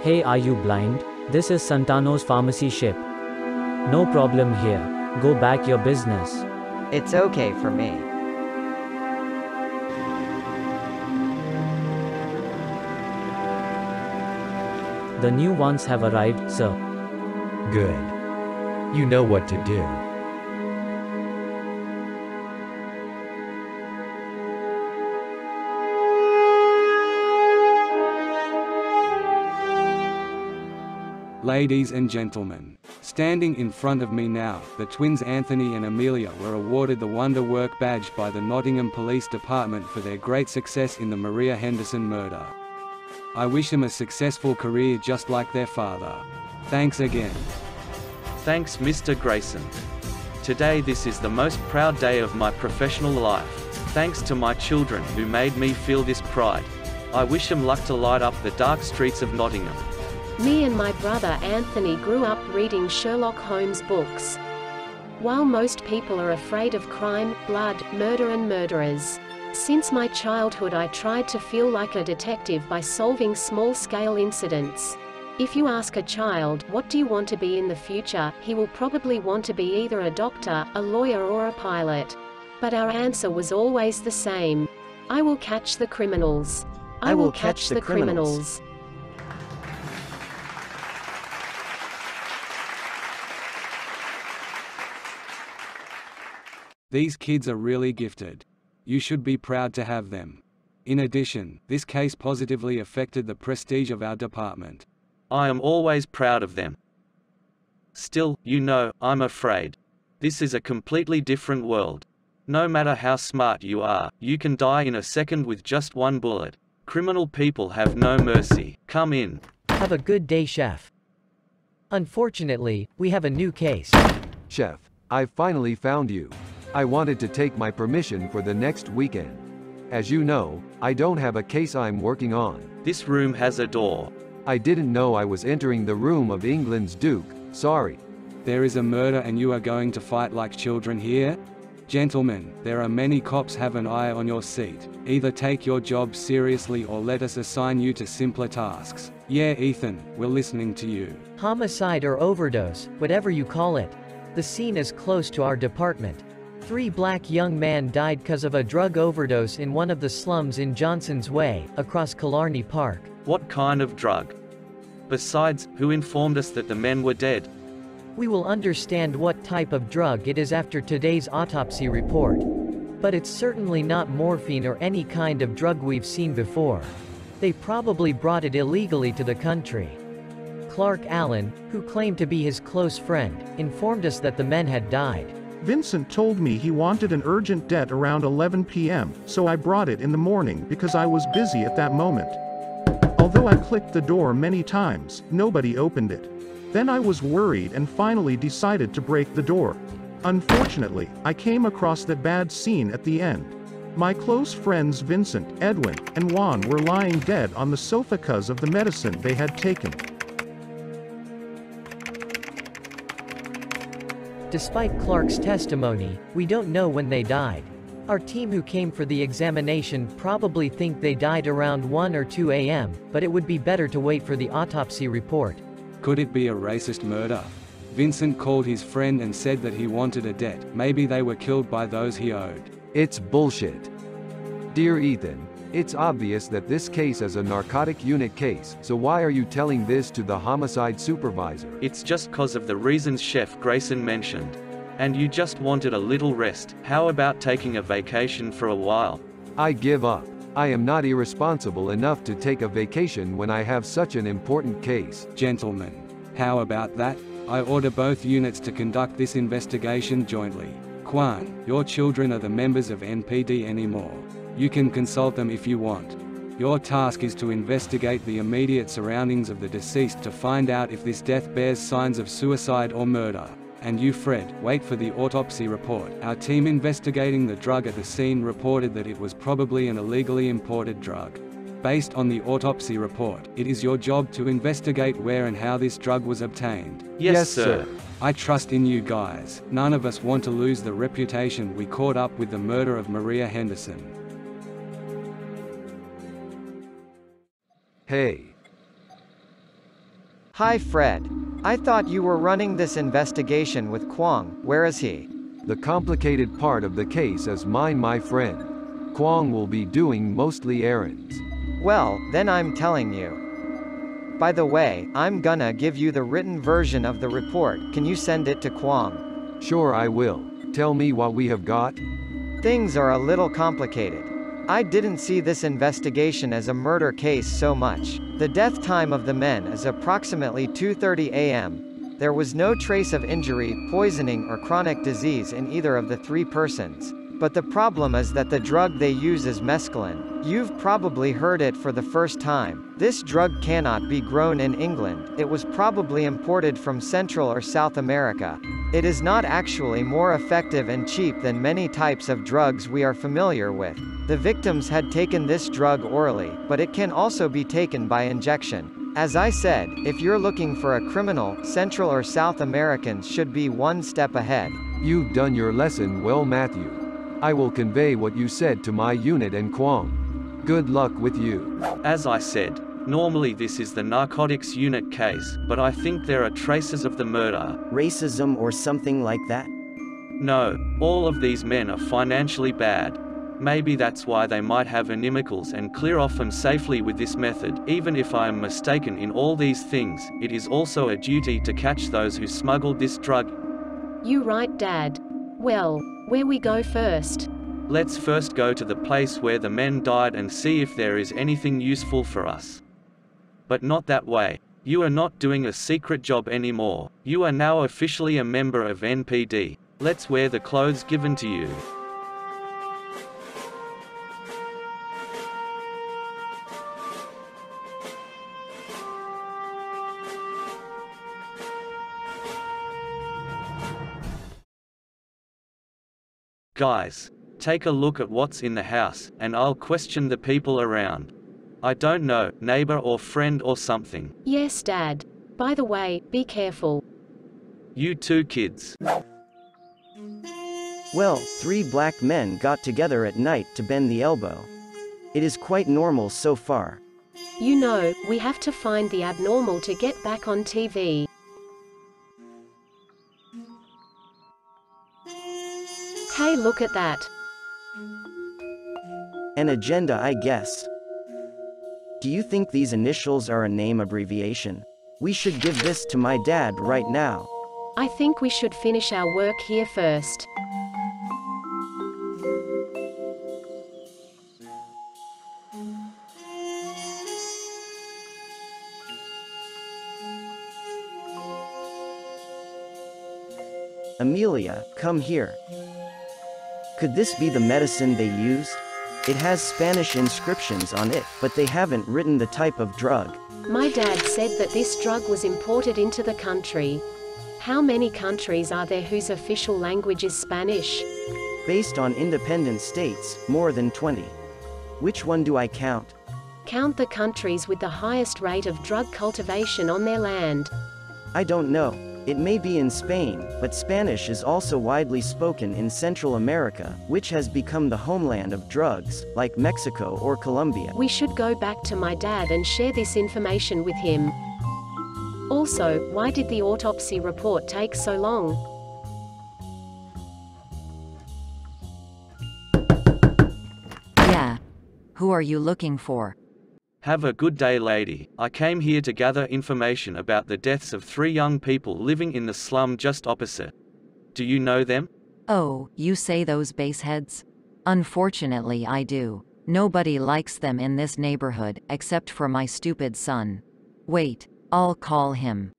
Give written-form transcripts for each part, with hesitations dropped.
Hey, are you blind? This is Santano's pharmacy ship. No problem here. Go back your business. It's okay for me. The new ones have arrived, sir. Good. You know what to do. Ladies and gentlemen, standing in front of me now, the twins Anthony and Amelia were awarded the Wonder Work Badge by the Nottingham Police Department for their great success in the Maria Henderson murder. I wish them a successful career just like their father. Thanks again. Thanks, Mr. Grayson. Today this is the most proud day of my professional life. Thanks to my children who made me feel this pride. I wish them luck to light up the dark streets of Nottingham. Me and my brother Anthony grew up reading Sherlock Holmes books. While most people are afraid of crime, blood, murder and murderers, since my childhood I tried to feel like a detective by solving small-scale incidents. If you ask a child, what do you want to be in the future, he will probably want to be either a doctor, a lawyer or a pilot. But our answer was always the same. I will catch the criminals. I will catch the criminals. These kids are really gifted. You should be proud to have them. In addition, this case positively affected the prestige of our department. I am always proud of them. Still, you know, I'm afraid. This is a completely different world. No matter how smart you are, you can die in a second with just one bullet. Criminal people have no mercy. Come in. Have a good day, Chef. Unfortunately, we have a new case. Chef, I've finally found you. I wanted to take my permission for the next weekend. As you know, I don't have a case I'm working on. This room has a door. I didn't know I was entering the room of England's Duke, sorry. There is a murder and you are going to fight like children here? Gentlemen, there are many cops have an eye on your seat. Either take your job seriously or let us assign you to simpler tasks. Yeah, Ethan, we're listening to you. Homicide or overdose, whatever you call it. The scene is close to our department. 3 black young men died cause of a drug overdose in one of the slums in Johnson's Way, across Killarney Park. What kind of drug? Besides, who informed us that the men were dead? We will understand what type of drug it is after today's autopsy report. But it's certainly not morphine or any kind of drug we've seen before. They probably brought it illegally to the country. Clark Allen, who claimed to be his close friend, informed us that the men had died. Vincent told me he wanted an urgent debt around 11 p.m., so I brought it in the morning because I was busy at that moment. Although I clicked the door many times, nobody opened it. Then I was worried and finally decided to break the door. Unfortunately, I came across that bad scene at the end. My close friends Vincent, Edwin, and Juan were lying dead on the sofa cause of the medicine they had taken. Despite Clark's testimony, we don't know when they died. Our team who came for the examination probably think they died around 1 or 2 a.m., but it would be better to wait for the autopsy report. Could it be a racist murder? Vincent called his friend and said that he wanted a debt. Maybe they were killed by those he owed. It's bullshit. Dear Ethan, it's obvious that this case is a narcotic unit case, so why are you telling this to the homicide supervisor? It's just cause of the reasons Chef Grayson mentioned. And you just wanted a little rest. How about taking a vacation for a while? I give up. I am not irresponsible enough to take a vacation when I have such an important case. Gentlemen, how about that? I order both units to conduct this investigation jointly. Kwang, your children are the members of NPD anymore. You can consult them if you want. Your task is to investigate the immediate surroundings of the deceased to find out if this death bears signs of suicide or murder. And you, Fred, wait for the autopsy report. Our team investigating the drug at the scene reported that it was probably an illegally imported drug. Based on the autopsy report, it is your job to investigate where and how this drug was obtained. Yes, sir. I trust in you guys. None of us want to lose the reputation we caught up with the murder of Maria Henderson. Hey. Hi Fred. I thought you were running this investigation with Kwang. Where is he? The complicated part of the case is mine, my friend. Kwang will be doing mostly errands. Well, then I'm telling you. By the way, I'm gonna give you the written version of the report. Can you send it to Kwang? Sure, I will. Tell me what we have got. Things are a little complicated. I didn't see this investigation as a murder case so much. The death time of the men is approximately 2:30 a.m. There was no trace of injury, poisoning or chronic disease in either of the three persons. But the problem is that the drug they use is mescaline. You've probably heard it for the first time. This drug cannot be grown in England. It was probably imported from Central or South America. It is not actually more effective and cheap than many types of drugs we are familiar with. The victims had taken this drug orally, but it can also be taken by injection. As I said, if you're looking for a criminal, Central or South Americans should be one step ahead. You've done your lesson well, Matthew. I will convey what you said to my unit and Kwang. Good luck with you. As I said, normally this is the Narcotics Unit case, but I think there are traces of the murder. Racism or something like that? No, all of these men are financially bad. Maybe that's why they might have animicals and clear off them safely with this method. Even if I am mistaken in all these things, it is also a duty to catch those who smuggled this drug. You right, Dad. Well, where we go first? Let's first go to the place where the men died and see if there is anything useful for us. But not that way. You are not doing a secret job anymore. You are now officially a member of NPD. Let's wear the clothes given to you. Guys, take a look at what's in the house, and I'll question the people around. I don't know, neighbor or friend or something. Yes, Dad. By the way, be careful. You too, kids. Well, 3 black men got together at night to bend the elbow. It is quite normal so far. You know, we have to find the abnormal to get back on TV. Hey, look at that. An agenda, I guess. Do you think these initials are a name abbreviation? We should give this to my dad right now. I think we should finish our work here first. Amelia, come here. Could this be the medicine they used? It has Spanish inscriptions on it, but they haven't written the type of drug. My dad said that this drug was imported into the country. How many countries are there whose official language is Spanish? Based on independent states, more than 20. Which one do I count? Count the countries with the highest rate of drug cultivation on their land. I don't know. It may be in Spain, but Spanish is also widely spoken in Central America, which has become the homeland of drugs, like Mexico or Colombia. We should go back to my dad and share this information with him. Also, why did the autopsy report take so long? Yeah. Who are you looking for? Have a good day, lady. I came here to gather information about the deaths of 3 young people living in the slum just opposite. Do you know them? Oh, you say those baseheads? Unfortunately, I do. Nobody likes them in this neighborhood, except for my stupid son. Wait, I'll call him.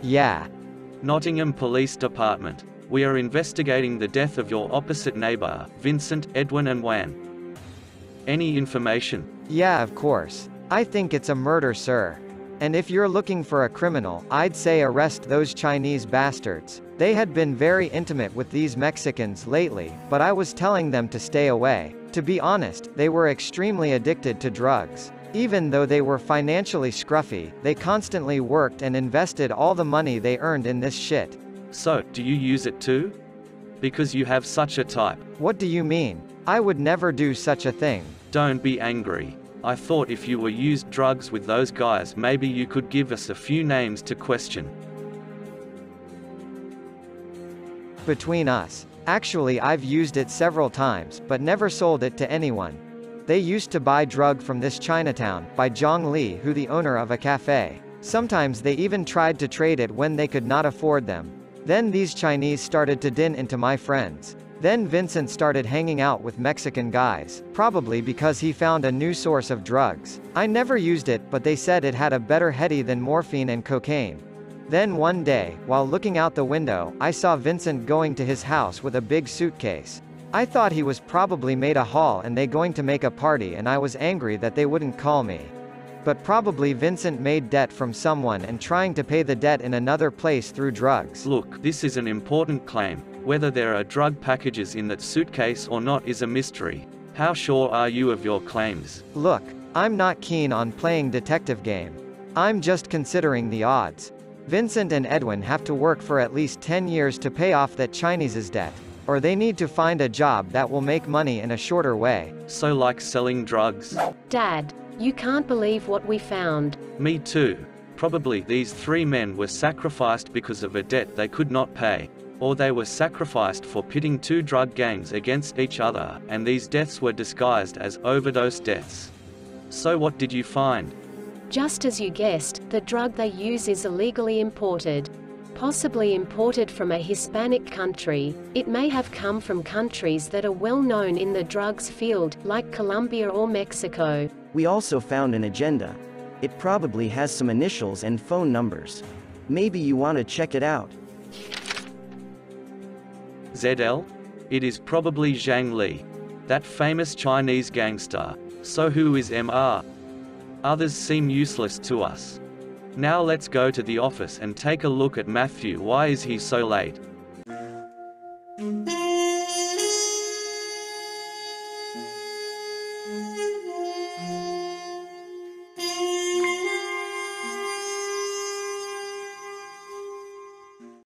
Yeah. Nottingham Police Department. We are investigating the death of your opposite neighbor, Vincent, Edwin and Juan. Any information? Yeah, of course. I think it's a murder, sir. And if you're looking for a criminal, I'd say arrest those Chinese bastards. They had been very intimate with these Mexicans lately, but I was telling them to stay away. To be honest, they were extremely addicted to drugs. Even though they were financially scruffy, they constantly worked and invested all the money they earned in this shit. So, do you use it too? Because you have such a type. What do you mean? I would never do such a thing. Don't be angry. I thought if you were used drugs with those guys, maybe you could give us a few names to question. Between us. Actually, I've used it several times, but never sold it to anyone. They used to buy drug from this Chinatown, by Zhang Li, who the owner of a cafe. Sometimes they even tried to trade it when they could not afford them. Then these Chinese started to din into my friends. Then Vincent started hanging out with Mexican guys, probably because he found a new source of drugs. I never used it, but they said it had a better heady than morphine and cocaine. Then one day, while looking out the window, I saw Vincent going to his house with a big suitcase. I thought he was probably made a haul and they going to make a party, and I was angry that they wouldn't call me. But probably Vincent made debt from someone and trying to pay the debt in another place through drugs. Look, this is an important claim. Whether there are drug packages in that suitcase or not is a mystery. How sure are you of your claims? Look, I'm not keen on playing detective game. I'm just considering the odds. Vincent and Edwin have to work for at least 10 years to pay off that Chinese's debt. Or they need to find a job that will make money in a shorter way. So like selling drugs? Dad, you can't believe what we found. Me too. Probably these three men were sacrificed because of a debt they could not pay. Or they were sacrificed for pitting two drug gangs against each other, and these deaths were disguised as overdose deaths. So what did you find? Just as you guessed, the drug they use is illegally imported. Possibly imported from a Hispanic country. It may have come from countries that are well known in the drugs field, like Colombia or Mexico. We also found an agenda. It probably has some initials and phone numbers. Maybe you want to check it out. ZL? It is probably Zhang Li. That famous Chinese gangster. So who is MR? Others seem useless to us. Now let's go to the office and take a look at Matthew. Why is he so late?